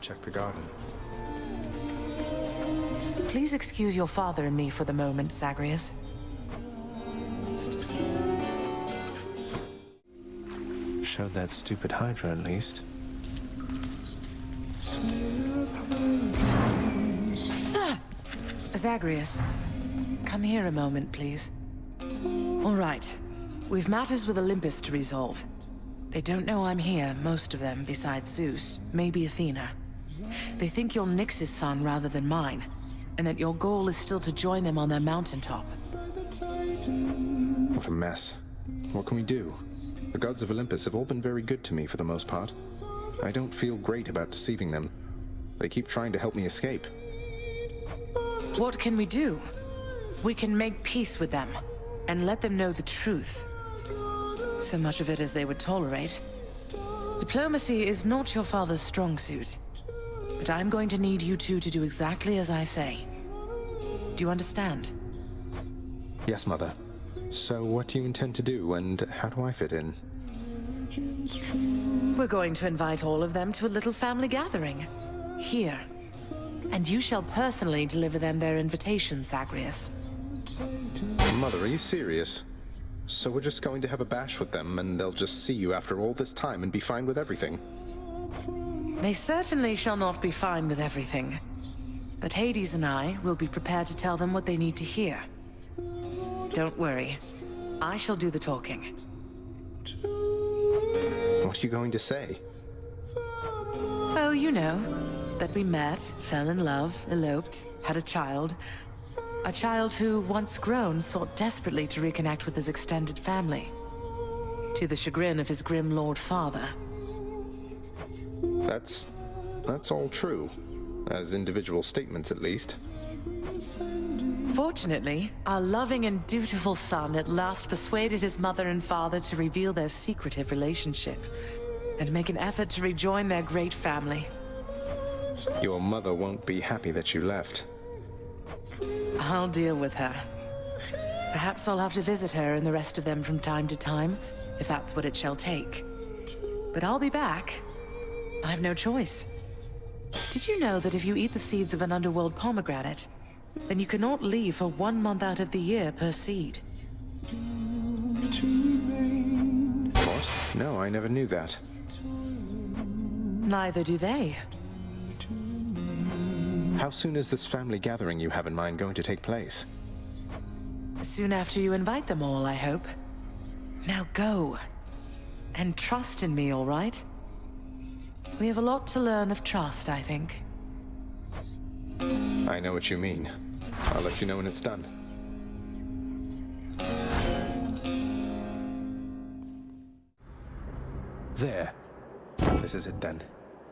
check the garden. Please excuse your father and me for the moment, Zagreus. Showed that stupid Hydra at least. Zagreus, come here a moment, please. All right. We've matters with Olympus to resolve. They don't know I'm here, most of them, besides Zeus, maybe Athena. They think you're Nyx's son rather than mine, and that your goal is still to join them on their mountaintop. What a mess. What can we do? The gods of Olympus have all been very good to me for the most part. I don't feel great about deceiving them. They keep trying to help me escape. What can we do? We can make peace with them, and let them know the truth. So much of it as they would tolerate. Diplomacy is not your father's strong suit, but I'm going to need you two to do exactly as I say. Do you understand? Yes, Mother. So what do you intend to do, and how do I fit in? We're going to invite all of them to a little family gathering. Here. And you shall personally deliver them their invitation, Zagreus. Mother, are you serious? So we're just going to have a bash with them, and they'll just see you after all this time and be fine with everything? They certainly shall not be fine with everything. But Hades and I will be prepared to tell them what they need to hear. Don't worry. I shall do the talking. What are you going to say? Oh, you know. That we met, fell in love, eloped, had a child. A child who, once grown, sought desperately to reconnect with his extended family. To the chagrin of his grim lord father. That's all true. As individual statements, at least. Fortunately, our loving and dutiful son at last persuaded his mother and father to reveal their secretive relationship, and make an effort to rejoin their great family. Your mother won't be happy that you left. I'll deal with her. Perhaps I'll have to visit her and the rest of them from time to time, if that's what it shall take. But I'll be back. I've no choice. Did you know that if you eat the seeds of an Underworld pomegranate, then you cannot leave for 1 month out of the year per seed? What? No, I never knew that. Neither do they. How soon is this family gathering you have in mind going to take place? Soon after you invite them all, I hope. Now go. And trust in me, all right? We have a lot to learn of trust, I think. I know what you mean. I'll let you know when it's done. There. This is it then.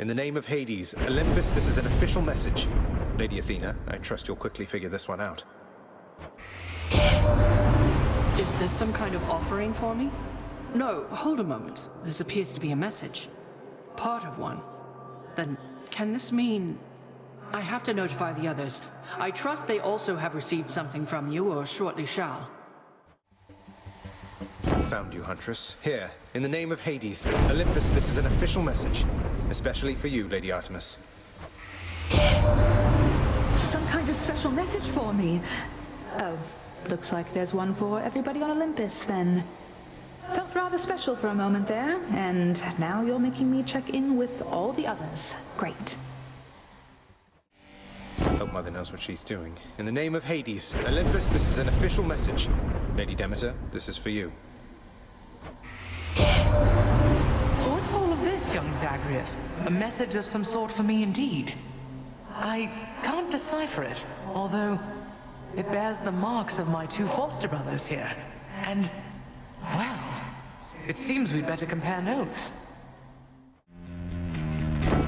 In the name of Hades, Olympus, this is an official message. Lady Athena, I trust you'll quickly figure this one out. Is this some kind of offering for me? No, hold a moment. This appears to be a message. Part of one. Then, can this mean... I have to notify the others. I trust they also have received something from you, or shortly shall. Found you, Huntress. Here, in the name of Hades, Olympus, this is an official message. Especially for you, Lady Artemis. Some kind of special message for me. Oh, looks like there's one for everybody on Olympus, then. Felt rather special for a moment there, and now you're making me check in with all the others. Great. Hope Mother knows what she's doing. In the name of Hades, Olympus, this is an official message. Lady Demeter, this is for you. What's all of this, young Zagreus? A message of some sort for me indeed. I can't decipher it, although it bears the marks of my 2 foster brothers here. And, well, it seems we'd better compare notes.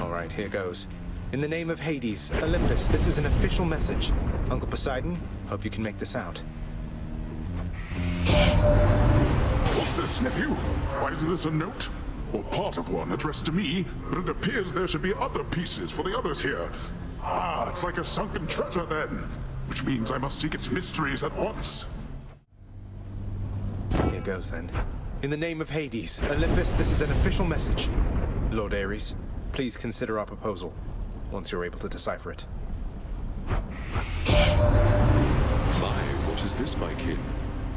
All right, here goes. In the name of Hades, Olympus, this is an official message. Uncle Poseidon, hope you can make this out. What's this, nephew? Why is this a note? Or part of one addressed to me, but it appears there should be other pieces for the others here. Ah, it's like a sunken treasure then, which means I must seek its mysteries at once. Here goes then. In the name of Hades, Olympus, this is an official message. Lord Ares, please consider our proposal. once you're able to decipher it. My, what is this, my kin?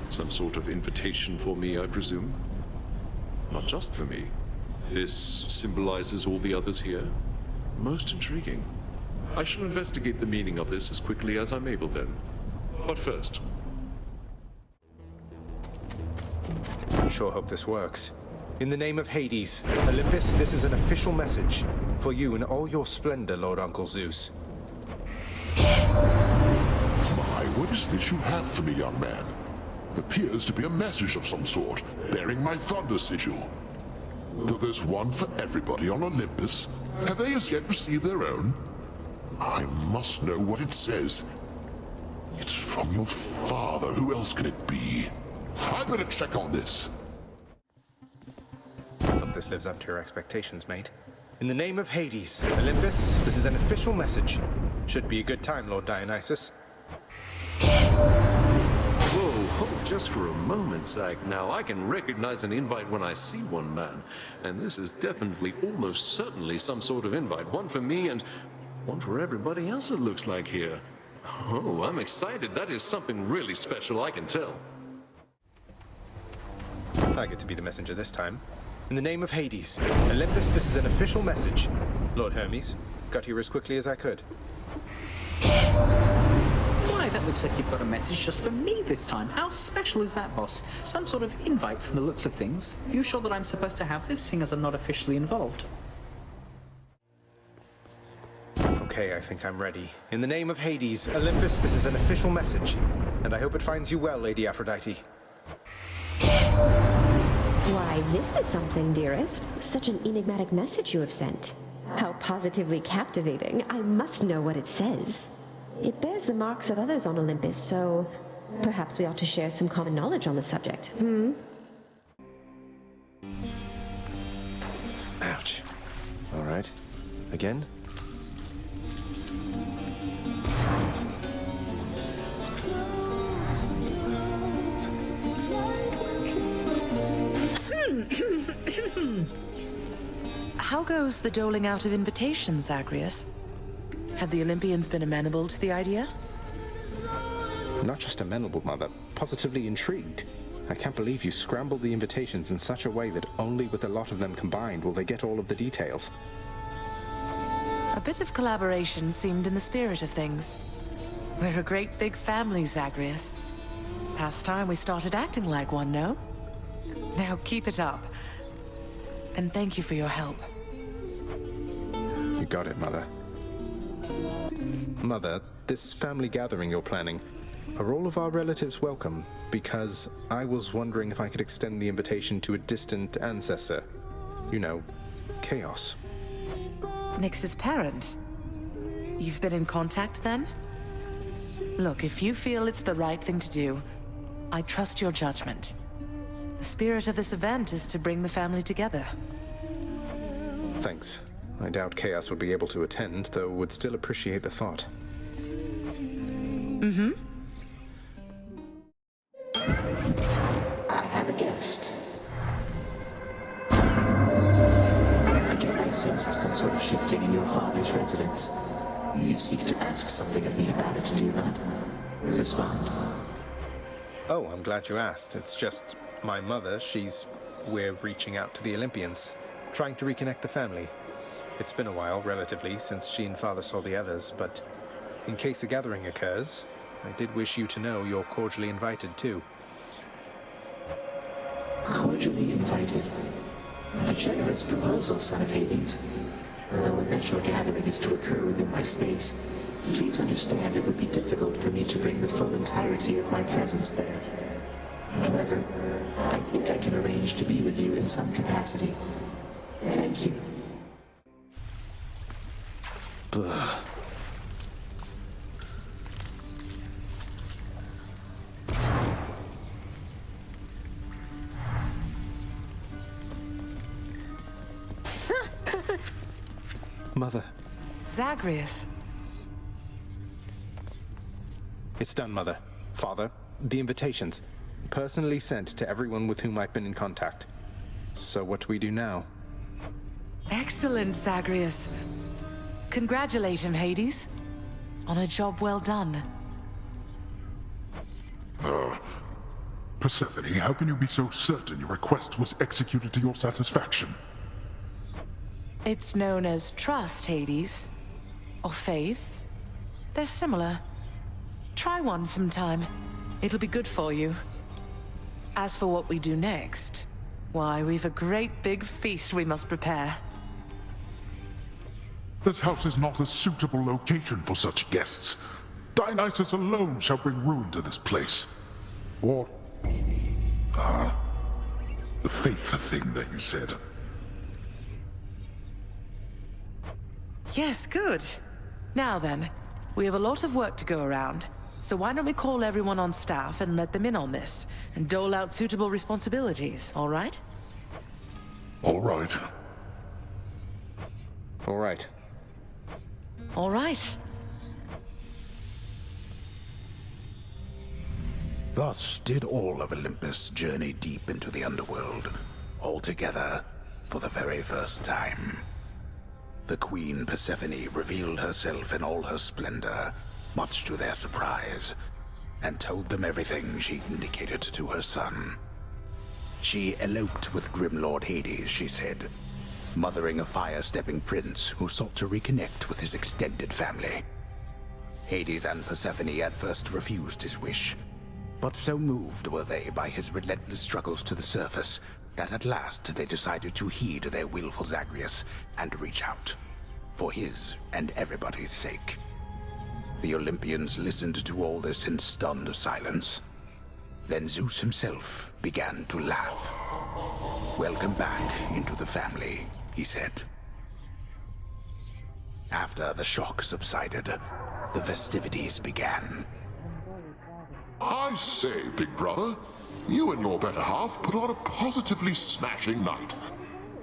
Some sort of invitation for me, I presume? Not just for me. This symbolizes all the others here? Most intriguing. I shall investigate the meaning of this as quickly as I'm able then. But first... Sure hope this works. In the name of Hades, Olympus, this is an official message for you in all your splendor, Lord Uncle Zeus. My, what is this you have for me, young man? Appears to be a message of some sort, bearing my thunder sigil. Though there's one for everybody on Olympus, have they as yet received their own? I must know what it says. It's from your father. Who else could it be? I better check on this. Hope this lives up to your expectations, mate. In the name of Hades, Olympus, this is an official message. Should be a good time, Lord Dionysus. Whoa, hold just for a moment, Zag. Now, I can recognize an invite when I see one, man. And this is definitely, almost certainly, some sort of invite. One for me and one for everybody else, it looks like here. Oh, I'm excited. That is something really special, I can tell. I get to be the messenger this time. In the name of Hades, Olympus, this is an official message. Lord Hermes, got here as quickly as I could. Why, that looks like you've got a message just for me this time. How special is that, boss? Some sort of invite from the looks of things. You sure that I'm supposed to have this, seeing as I'm not officially involved? Okay, I think I'm ready. In the name of Hades, Olympus, this is an official message. And I hope it finds you well, Lady Aphrodite. Why, this is something, dearest. Such an enigmatic message you have sent. How positively captivating. I must know what it says. It bears the marks of others on Olympus, so perhaps we ought to share some common knowledge on the subject. Ouch. All right. Again? How goes the doling out of invitations, Zagreus? Had the Olympians been amenable to the idea? Not just amenable, Mother. Positively intrigued. I can't believe you scrambled the invitations in such a way that only with a lot of them combined will they get all of the details. A bit of collaboration seemed in the spirit of things. We're a great big family, Zagreus. Past time we started acting like one, no? Now keep it up. And thank you for your help. You got it, Mother. Mother, this family gathering you're planning, are all of our relatives welcome? Because I was wondering if I could extend the invitation to a distant ancestor. You know, Chaos. Nyx's parent? You've been in contact then? Look, if you feel it's the right thing to do, I trust your judgment. The spirit of this event is to bring the family together. Thanks. I doubt Chaos would be able to attend, though would still appreciate the thought. I have a guest. Again, I sense some sort of shifting in your father's residence. You seek to ask something of me about it, do you not? Respond. Oh, I'm glad you asked. It's just my mother, we're reaching out to the Olympians, trying to reconnect the family. It's been a while, relatively, since she and Father saw the others, but in case a gathering occurs, I did wish you to know you're cordially invited, too. Cordially invited. A generous proposal, son of Hades. Though unless your gathering is to occur within my space, please understand it would be difficult for me to bring the full entirety of my presence there. However, I think I can arrange to be with you in some capacity. Thank you. Mother. Zagreus. It's done, Mother. Father, the invitations. Personally sent to everyone with whom I've been in contact. So what do we do now? Excellent, Zagreus. Congratulate him, Hades. On a job well done. Persephone, how can you be so certain your request was executed to your satisfaction? It's known as trust, Hades. Or faith. They're similar. Try one sometime. It'll be good for you. As for what we do next, why, we've a great big feast we must prepare. This house is not a suitable location for such guests. Dionysus alone shall bring ruin to this place. Or... the faith thing that you said. Yes, good. Now then, we have a lot of work to go around, so why don't we call everyone on staff and let them in on this, and dole out suitable responsibilities, all right? All right. All right. All right. Thus did all of Olympus journey deep into the Underworld, all together for the very first time. The Queen Persephone revealed herself in all her splendor, much to their surprise, and told them everything she indicated to her son. She eloped with Grim Lord Hades, she said, mothering a fire-stepping prince who sought to reconnect with his extended family. Hades and Persephone at first refused his wish, but so moved were they by his relentless struggles to the surface that at last they decided to heed their willful Zagreus and reach out, for his and everybody's sake. The Olympians listened to all this in stunned silence. Then Zeus himself began to laugh. "Welcome back into the family," he said. After the shock subsided, the festivities began. I say, big brother, you and your better half put on a positively smashing night.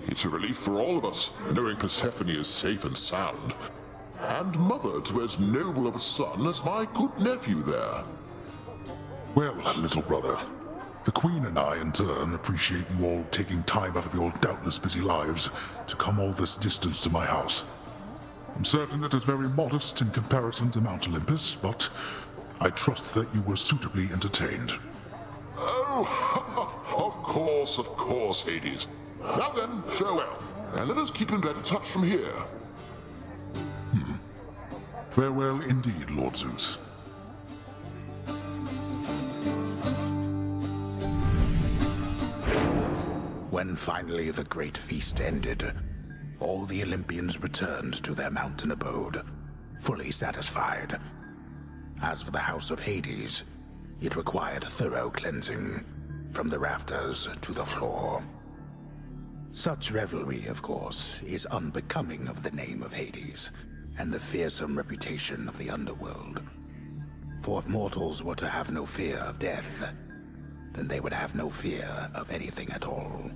It's a relief for all of us, knowing Persephone is safe and sound. And mother to as noble of a son as my good nephew there. Well, little brother, the Queen and I, in turn, appreciate you all taking time out of your doubtless busy lives to come all this distance to my house. I'm certain it is very modest in comparison to Mount Olympus, but I trust that you were suitably entertained. Oh, of course, Hades. Now then, farewell, and let us keep in better touch from here. Farewell indeed, Lord Zeus. When finally the great feast ended, all the Olympians returned to their mountain abode, fully satisfied. As for the house of Hades, it required thorough cleansing, from the rafters to the floor. Such revelry, of course, is unbecoming of the name of Hades, and the fearsome reputation of the Underworld. For if mortals were to have no fear of death, then they would have no fear of anything at all.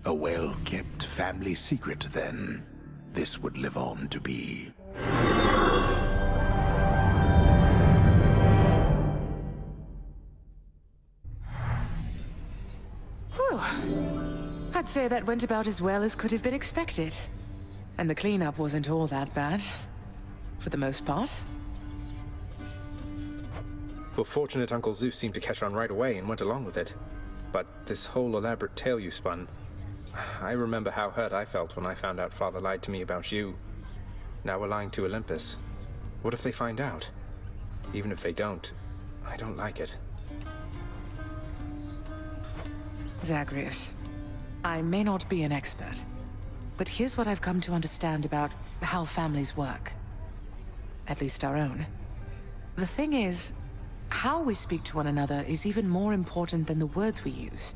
A well-kept family secret, then, this would live on to be. Whew. I'd say that went about as well as could have been expected. And the cleanup wasn't all that bad. For the most part. Well, fortunate Uncle Zeus seemed to catch on right away and went along with it. But this whole elaborate tale you spun... I remember how hurt I felt when I found out Father lied to me about you. Now we're lying to Olympus. What if they find out? Even if they don't, I don't like it. Zagreus, I may not be an expert, but here's what I've come to understand about how families work. At least our own. The thing is, how we speak to one another is even more important than the words we use.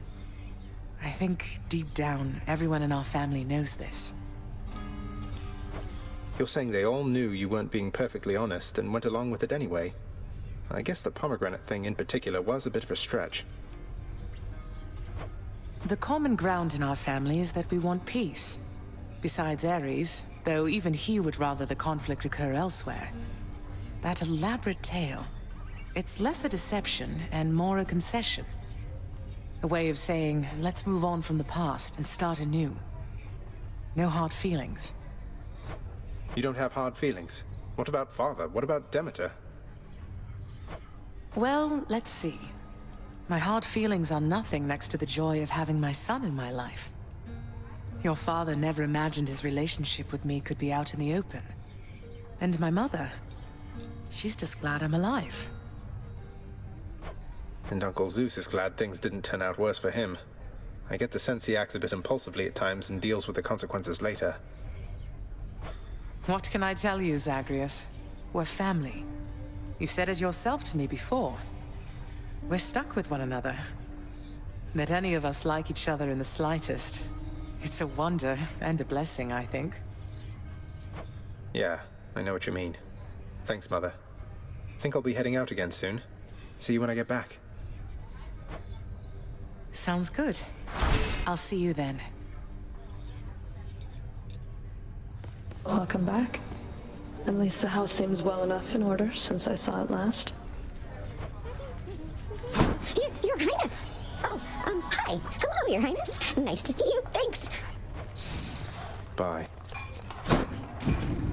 I think, deep down, everyone in our family knows this. You're saying they all knew you weren't being perfectly honest and went along with it anyway. I guess the pomegranate thing in particular was a bit of a stretch. The common ground in our family is that we want peace. Besides Ares, though even he would rather the conflict occur elsewhere. That elaborate tale, it's less a deception and more a concession. A way of saying, let's move on from the past and start anew. No hard feelings. You don't have hard feelings? What about Father? What about Demeter? Well, let's see. My hard feelings are nothing next to the joy of having my son in my life. Your father never imagined his relationship with me could be out in the open. And my mother, she's just glad I'm alive. And Uncle Zeus is glad things didn't turn out worse for him. I get the sense he acts a bit impulsively at times and deals with the consequences later. What can I tell you, Zagreus? We're family. You've said it yourself to me before. We're stuck with one another. That any of us like each other in the slightest. It's a wonder and a blessing, I think. Yeah, I know what you mean. Thanks, Mother. Think I'll be heading out again soon. See you when I get back. Sounds good. I'll see you then. Welcome back. At least the house seems well enough in order since I saw it last. Your Highness! Oh, hi. Hello, Your Highness. Nice to see you. Thanks. Bye.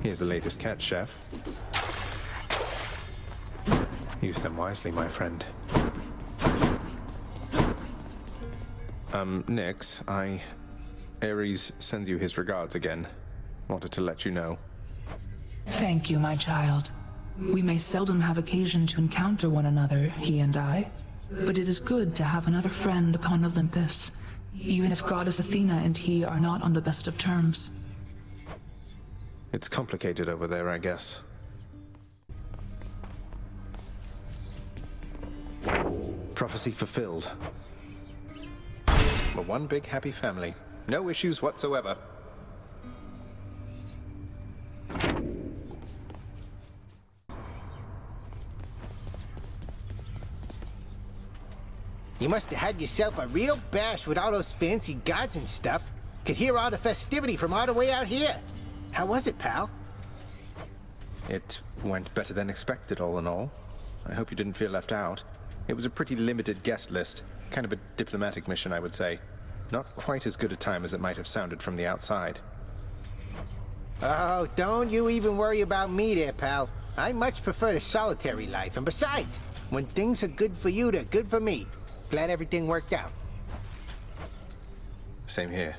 Here's the latest catch, Chef. Use them wisely, my friend. Nix, Ares sends you his regards again. Wanted to let you know. Thank you, my child. We may seldom have occasion to encounter one another, he and I, but it is good to have another friend upon Olympus, even if Goddess Athena and he are not on the best of terms. It's complicated over there, I guess. Prophecy fulfilled. We're one big happy family. No issues whatsoever. You must have had yourself a real bash with all those fancy gods and stuff. Could hear all the festivity from all the way out here. How was it, pal? It went better than expected, all in all. I hope you didn't feel left out. It was a pretty limited guest list. Kind of a diplomatic mission, I would say. Not quite as good a time as it might have sounded from the outside. Oh, don't you even worry about me there, pal. I much prefer the solitary life. And besides, when things are good for you, they're good for me. Glad everything worked out. Same here.